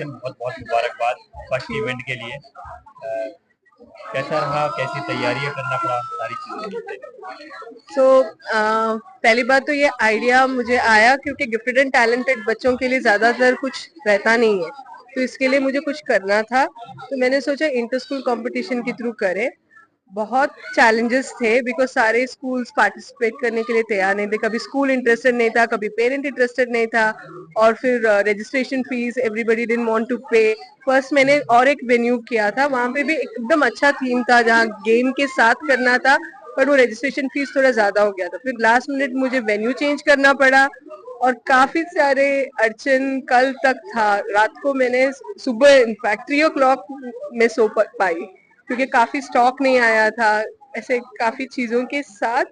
बहुत बहुत मुबारकबाद फर्स्ट इवेंट के लिए। कैसा रहा, कैसी तैयारियां करना पड़ा, सारी चीजें। पहली बात तो ये आइडिया मुझे आया क्योंकि गिफ्टेड एंड टैलेंटेड बच्चों के लिए ज्यादातर कुछ रहता नहीं है, तो इसके लिए मुझे कुछ करना था। तो मैंने सोचा इंटर स्कूल कंपटीशन के थ्रू करें। बहुत चैलेंजेस थे बिकॉज सारे स्कूल्स पार्टिसिपेट करने के लिए तैयार नहीं थे, कभी स्कूल इंटरेस्टेड नहीं था, कभी पेरेंट इंटरेस्टेड नहीं था, और फिर registration fee everybody didn't want to pay. First मैंने और एक वेन्यू किया था, वहां पे भी एकदम अच्छा थीम था जहाँ गेम के साथ करना था, पर वो रजिस्ट्रेशन फीस थोड़ा ज्यादा हो गया था। फिर लास्ट मिनट मुझे वेन्यू चेंज करना पड़ा और काफी सारे अड़चन कल तक था। रात को मैंने सुबह इनफैक्ट 3 o'clock में सो पाई क्योंकि काफी स्टॉक नहीं आया था। ऐसे काफी चीजों के साथ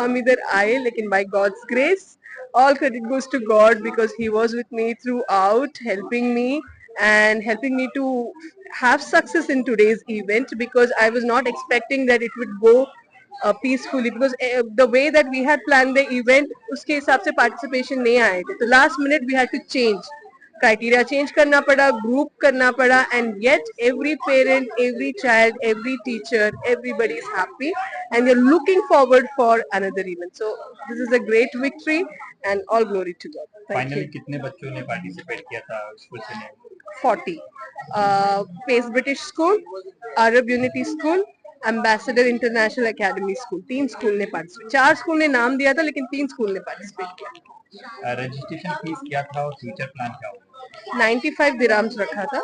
हम इधर आए, लेकिन by God's grace all credit goes to God because He was with me throughout, helping me and helping me to have success in today's event because I was not expecting that it would go peacefully because the way that we had planned the event उसके हिसाब से participation नहीं आए थे, तो last minute we had to change criteria, change करना पड़ा, group करना पड़ा, and yet every parent, every child, every teacher, everybody is happy and they're looking forward for another event. So this is a great victory and all glory to God. Thank finally you. कितने बच्चों ने participate किया था school से? 40. Pace British School, Arab Unity School, ambassador international academy school, 3 school ने participate, 4 school ने नाम दिया था लेकिन 3 स्कूल ने पार्टिसिपेट किया। रजिस्ट्रेशन फीस क्या था और फ्यूचर प्लान क्या होगा? 95 दिराम्स रखा था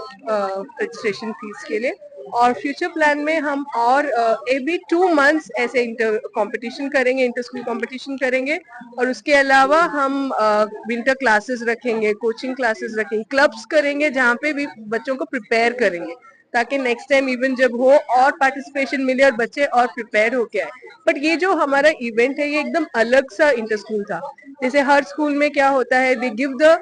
रजिस्ट्रेशन फीस के लिए, और फ्यूचर प्लान में हम और एवरी 2 मंथ्स ऐसे इंटर कंपटीशन करेंगे, इंटर स्कूल कंपटीशन करेंगे, और उसके अलावा हम विंटर क्लासेस रखेंगे, कोचिंग क्लासेस रखेंगे, क्लब्स करेंगे जहाँ पे भी बच्चों को प्रिपेयर करेंगे ताकि नेक्स्ट टाइम इवन जब हो और पार्टिसिपेशन मिले और बच्चे और प्रिपेयर होके आए। बट ये जो हमारा इवेंट है ये एकदम अलग सा इंटर स्कूल था। जैसे हर स्कूल में क्या होता है, दे गिव द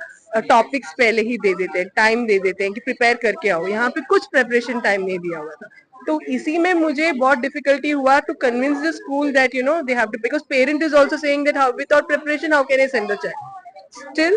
टॉपिक्स पहले ही दे देते हैं, टाइम दे देते हैं कि प्रिपेयर करके आओ, यहाँ पे कुछ प्रेपरेशन टाइम नहीं दिया हुआ था। तो इसी में मुझे बहुत डिफिकल्टी हुआ to convince the school that you know they have to, because parent is also saying that how without preparation how can I send the child. Still,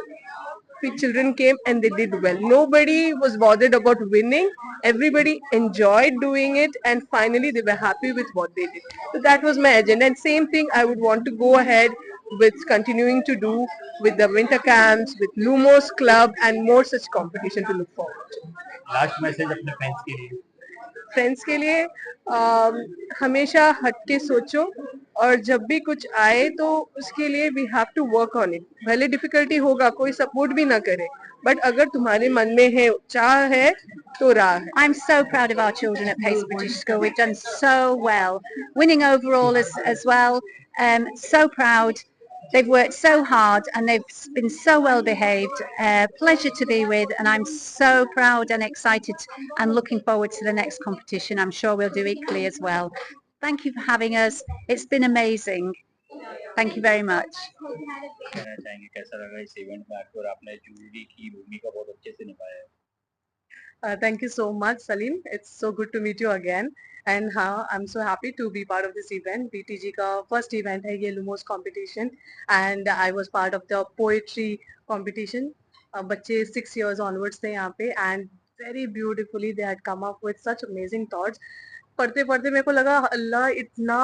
the children came and they did well. Nobody was bothered about winning. Everybody enjoyed doing it, and finally they were happy with what they did. So that was my agenda. And same thing I would want to go ahead with continuing to do with the winter camps, with Lumos Club, and more such competition to look forward to. Last message अपने friends के लिए? Friends के लिए हमेशा हट के सोचो, और जब भी कुछ आए तो उसके लिए we have to work on it. भले डिफिकल्टी होगा, कोई सपोर्ट भी ना करे, बट अगर तुम्हारे मन में है, चाह है, तो राह है। I'm so proud of our children at Pace British School. We've done so well, winning overall as well. So proud. They've worked so hard and they've been so well behaved. Pleasure to be with, and I'm so proud and excited and looking forward to the next competition. I'm sure we'll do equally as well. Thank you for having us. It's been amazing. Thank you very much. कहना चाहेंगे कैसा लगा इस event में आकर, और आपने jury की भूमिका बहुत अच्छे से निभाया है? Thank you so much, Salim. It's so good to meet you again. And हाँ, I'm so happy to be part of this event. BTG का first event है ये Lumos competition, and I was part of the poetry competition. बच्चे 6 years onwards थे यहाँ पे, and very beautifully they had come up with such amazing thoughts. पढ़ते पढ़ते मेरे को लगा अल्लाह इतना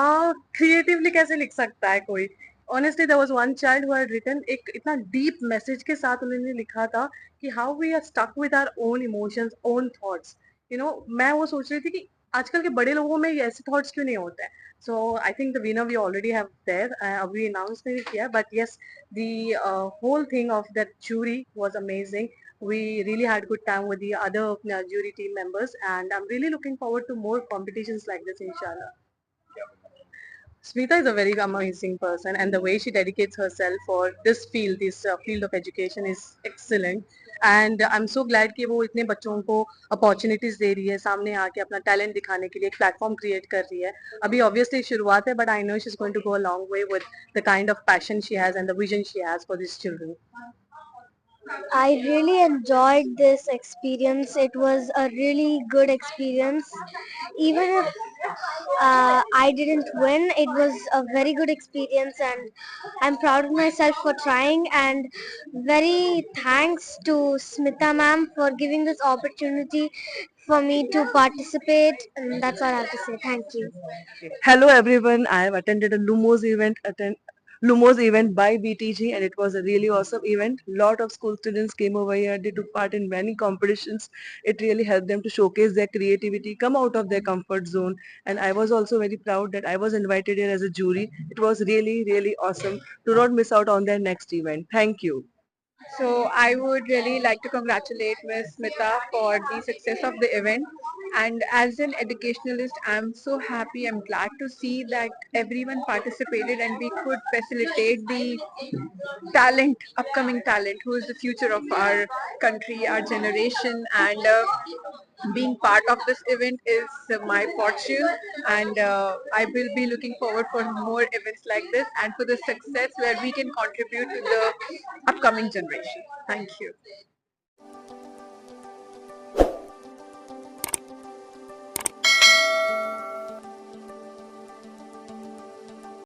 क्रिएटिवली कैसे लिख सकता है कोई। Honestly, there was one child who had written एक इतना deep message के साथ उन्होंने लिखा था कि how we are stuck with our own emotions, own thoughts. You know, मैं वो सोच रही थी कि आजकल के बड़े लोगों में ऐसे थॉट्स क्यों नहीं होते हैं। So I think the winner we already have there, अभी अनाउंस नहीं किया, but yes the whole thing of that jury was amazing. We really had good time with the other jury team members, and I'm really looking forward to more competitions like this, inshallah. Smita is a very amazing person, and the way she dedicates herself for this field of education is excellent. And I'm so glad कि वो इतने बच्चों को opportunities दे रही है, सामने आके अपना talent दिखाने के लिए एक platform create कर रही है। अभी obviously शुरुआत है, but I know she's going to go a long way with the kind of passion she has and the vision she has for these children. I really enjoyed this experience. It was a really good experience. Even if I didn't win, it was a very good experience, and I'm proud of myself for trying. And very thanks to Smita ma'am for giving this opportunity for me to participate. And that's all I have to say. Thank you. Hello everyone, I have attended a Lumos event by BTG and it was a really awesome event. Lot of school students came over here, they took part in many competitions. It really helped them to showcase their creativity, come out of their comfort zone, and I was also very proud that I was invited here as a jury. It was really awesome. Do not miss out on their next event. Thank you. So I would really like to congratulate Ms. Smita for the success of the event. And as an educationalist, I'm so happy, I'm glad to see that everyone participated and we could facilitate the talent, upcoming talent, who is the future of our country, our generation. And being part of this event is my fortune, and I will be looking forward for more events like this and for the success where we can contribute to the upcoming generation. Thank you.